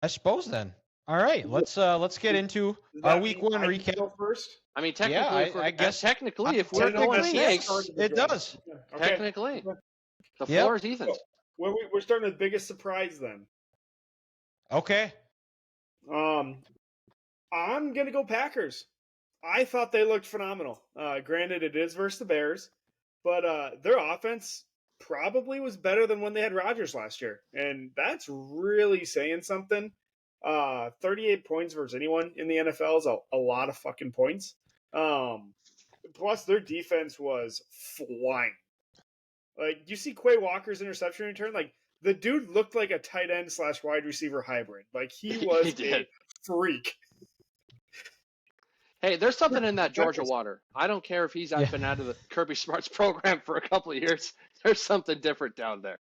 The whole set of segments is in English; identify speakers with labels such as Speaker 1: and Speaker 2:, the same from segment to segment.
Speaker 1: I suppose then. All right, let's get into
Speaker 2: Does
Speaker 1: our
Speaker 2: that
Speaker 1: week
Speaker 2: mean
Speaker 1: one
Speaker 2: I can
Speaker 1: recap.
Speaker 2: go first?
Speaker 3: I mean,
Speaker 1: Yeah,
Speaker 3: technically, if we're
Speaker 1: I guess
Speaker 3: technically, if
Speaker 2: I
Speaker 3: we're
Speaker 2: didn't know
Speaker 3: going
Speaker 2: that's
Speaker 1: technically,
Speaker 2: how we
Speaker 3: snakes,
Speaker 1: yes,
Speaker 2: started the
Speaker 1: it
Speaker 2: draft.
Speaker 1: does.
Speaker 2: Okay.
Speaker 3: technically, the
Speaker 1: Yep.
Speaker 3: floor is Ethan's.
Speaker 2: So, we're starting with the biggest surprise then.
Speaker 1: Okay.
Speaker 2: I'm gonna go Packers. I thought they looked phenomenal. Granted, it is versus the Bears, but their offense probably was better than when they had Rodgers last year, and that's really saying something. 38 points versus anyone in the NFL is a lot of fucking points. Plus, their defense was flying. Like, you see Quay Walker's interception return? Like, the dude looked like a tight end / wide receiver hybrid. Like, he was
Speaker 3: He did.
Speaker 2: a freak.
Speaker 3: Hey, there's something in that Georgia water. I don't care if he's been out of the Kirby Smart's program for a couple of years. There's something different down there.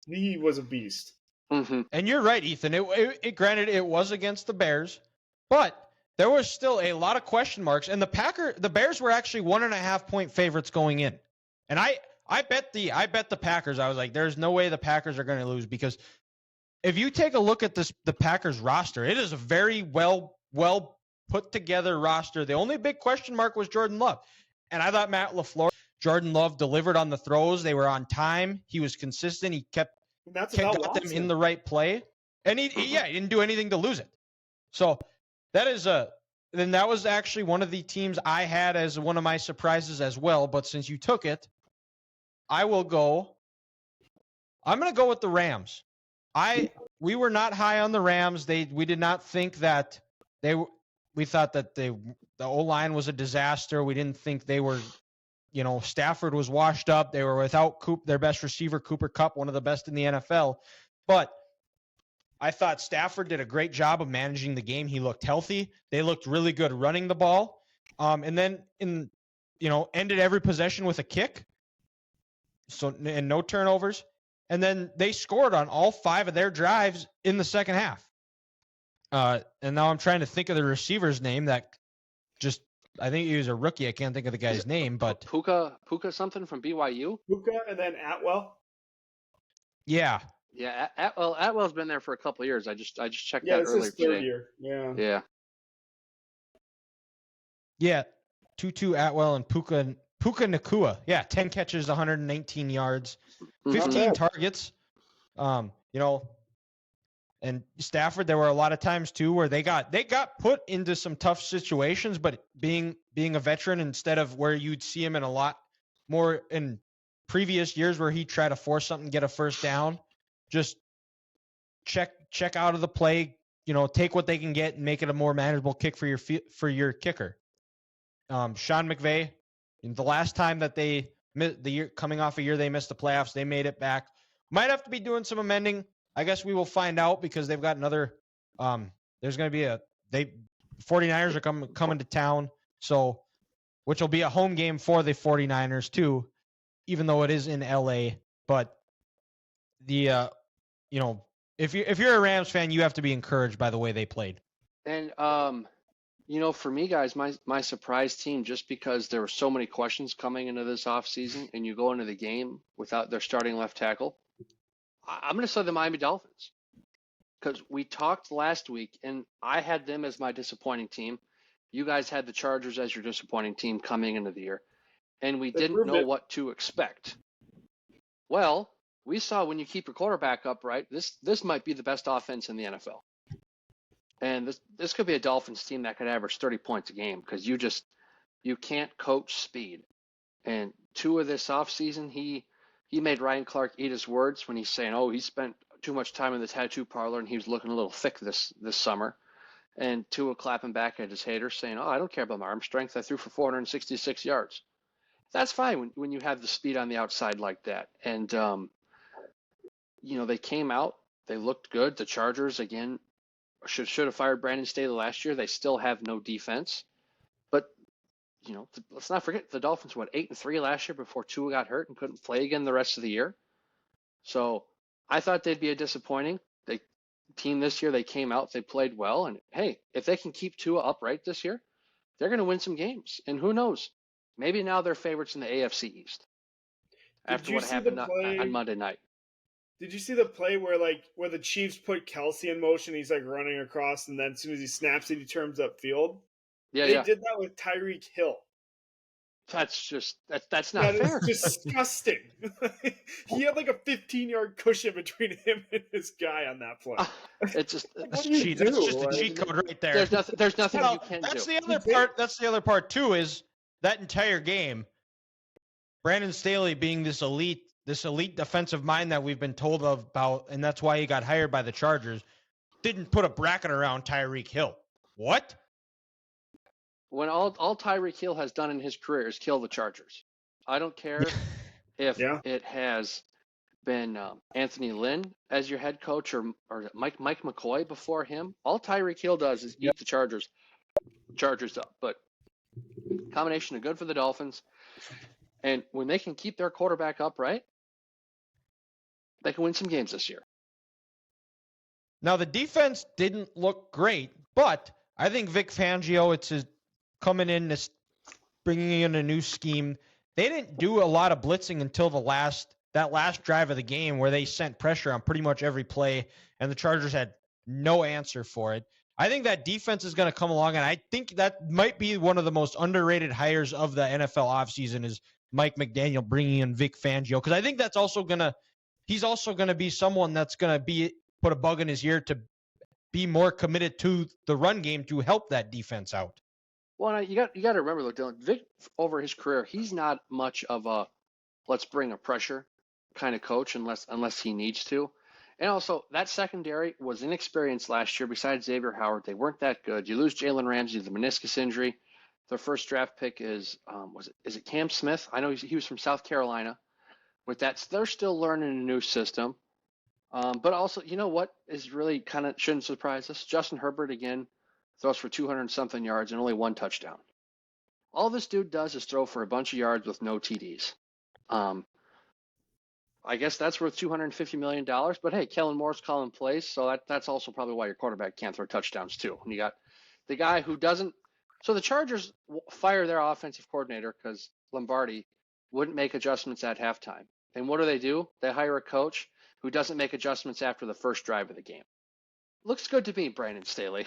Speaker 2: He was a beast.
Speaker 3: Mm-hmm.
Speaker 1: And you're right, Ethan. It granted it was against the Bears, but there was still a lot of question marks. And the Bears were actually 1.5 point favorites going in. And I bet the Packers. I was like, there's no way the Packers are going to lose, because if you take a look at the Packers roster, it is a very well put together roster. The only big question mark was Jordan Love. And I thought Matt LaFleur, Jordan Love delivered on the throws. They were on time. He was consistent. He kept got them in the right play. And he didn't do anything to lose it. So that was actually one of the teams I had as one of my surprises as well. But since you took it, I'm going to go with the Rams. We were not high on the Rams. We did not think that we thought that the O-line was a disaster. We didn't think they were, Stafford was washed up. They were without their best receiver, Cooper Kupp, one of the best in the NFL. But I thought Stafford did a great job of managing the game. He looked healthy. They looked really good running the ball. And then ended every possession with a kick. And no turnovers. And then they scored on all 5 of their drives in the second half. And now I'm trying to think of the receiver's name I think he was a rookie. I can't think of the guy's name, but
Speaker 3: Puka something from BYU.
Speaker 2: Puka and then Atwell.
Speaker 1: Yeah.
Speaker 3: Yeah, Atwell's been there for a couple of years. I just checked
Speaker 2: Yeah,
Speaker 3: that
Speaker 2: it's
Speaker 3: earlier
Speaker 2: his third
Speaker 3: today.
Speaker 2: year. Yeah.
Speaker 3: Yeah.
Speaker 1: Yeah. Tutu Atwell and Puka Nakua. Yeah, 10 catches, 119 yards, 15 targets. And Stafford, there were a lot of times too where they got put into some tough situations, but being a veteran, instead of where you'd see him in a lot more in previous years where he'd try to force something, get a first down, just check out of the play, take what they can get and make it a more manageable kick for your kicker. Sean McVay, the last time that they coming off a year they missed the playoffs, they made it back. Might have to be doing some amending. I guess we will find out, because they've got another. There's going to be 49ers are coming to town, so which will be a home game for the 49ers too, even though it is in LA. But if you're a Rams fan, you have to be encouraged by the way they played.
Speaker 3: And for me, guys, my surprise team, just because there were so many questions coming into this offseason, and you go into the game without their starting left tackle, I'm going to say the Miami Dolphins, because we talked last week, and I had them as my disappointing team. You guys had the Chargers as your disappointing team coming into the year, and we didn't know what to expect. Well, we saw when you keep your quarterback upright, this might be the best offense in the NFL. And this could be a Dolphins team that could average 30 points a game, because you can't coach speed. And Tua this offseason, he made Ryan Clark eat his words when he's saying, he spent too much time in the tattoo parlor and he was looking a little thick this summer. And Tua clapping back at his haters saying, I don't care about my arm strength. I threw for 466 yards. That's fine when you have the speed on the outside like that. And, they came out. They looked good. The Chargers, again, should have fired Brandon Staley last year. They still have no defense. But let's not forget the Dolphins went 8-3 last year before Tua got hurt and couldn't play again the rest of the year. So I thought they'd be a disappointing team this year. They came out, they played well, and hey, if they can keep Tua upright this year, they're going to win some games. And who knows? Maybe now they're favorites in the AFC East after what happened on Monday night.
Speaker 2: Did you see the play where the Chiefs put Kelsey in motion? He's like running across, and then as soon as he snaps it, he turns upfield.
Speaker 3: Yeah,
Speaker 2: They
Speaker 3: yeah.
Speaker 2: did that with Tyreek Hill.
Speaker 3: That's not
Speaker 2: That
Speaker 3: fair.
Speaker 2: is disgusting. He had like a 15-yard cushion between him and this guy on that play.
Speaker 3: It's just
Speaker 2: What do you do?
Speaker 1: That's just a
Speaker 2: Like-
Speaker 1: cheat code right there.
Speaker 3: there's nothing
Speaker 1: Well,
Speaker 3: you can
Speaker 1: that's
Speaker 3: do.
Speaker 1: the other part. That's the other part too. Is that entire game, Brandon Staley being this elite defensive mind that we've been told about, and that's why he got hired by the Chargers, didn't put a bracket around Tyreek Hill. What?
Speaker 3: When all Tyreek Hill has done in his career is kill the Chargers. I don't care if
Speaker 2: Yeah.
Speaker 3: it has been Anthony Lynn as your head coach or Mike McCoy before him. All Tyreek Hill does is eat the Chargers up. But combination of good for the Dolphins, and when they can keep their quarterback upright, they can win some games this year.
Speaker 1: Now the defense didn't look great, but I think Vic Fangio, it's his coming in, this bringing in a new scheme. They didn't do a lot of blitzing until that last drive of the game where they sent pressure on pretty much every play, and the Chargers had no answer for it. I think that defense is going to come along, and I think that might be one of the most underrated hires of the NFL offseason is Mike McDaniel bringing in Vic Fangio, because I think that's he's also going to be someone that's going to put a bug in his ear to be more committed to the run game to help that defense out.
Speaker 3: Well, you got to remember, though, Dylan, Vic, over his career, he's not much of a let's bring a pressure kind of coach unless he needs to. And also, that secondary was inexperienced last year. Besides Xavier Howard, they weren't that good. You lose Jalen Ramsey to the meniscus injury. Their first draft pick is it Cam Smith? I know he was from South Carolina. With that, so they're still learning a new system. But also, you know what is really kind of shouldn't surprise us? Justin Herbert again throws for 200-something yards and only one touchdown. All this dude does is throw for a bunch of yards with no TDs. I guess that's worth $250 million. But hey, Kellen Moore's calling plays, so that's also probably why your quarterback can't throw touchdowns too. And you got the guy who doesn't. So the Chargers fire their offensive coordinator because Lombardi wouldn't make adjustments at halftime. And what do? They hire a coach who doesn't make adjustments after the first drive of the game. Looks good to me, Brandon Staley.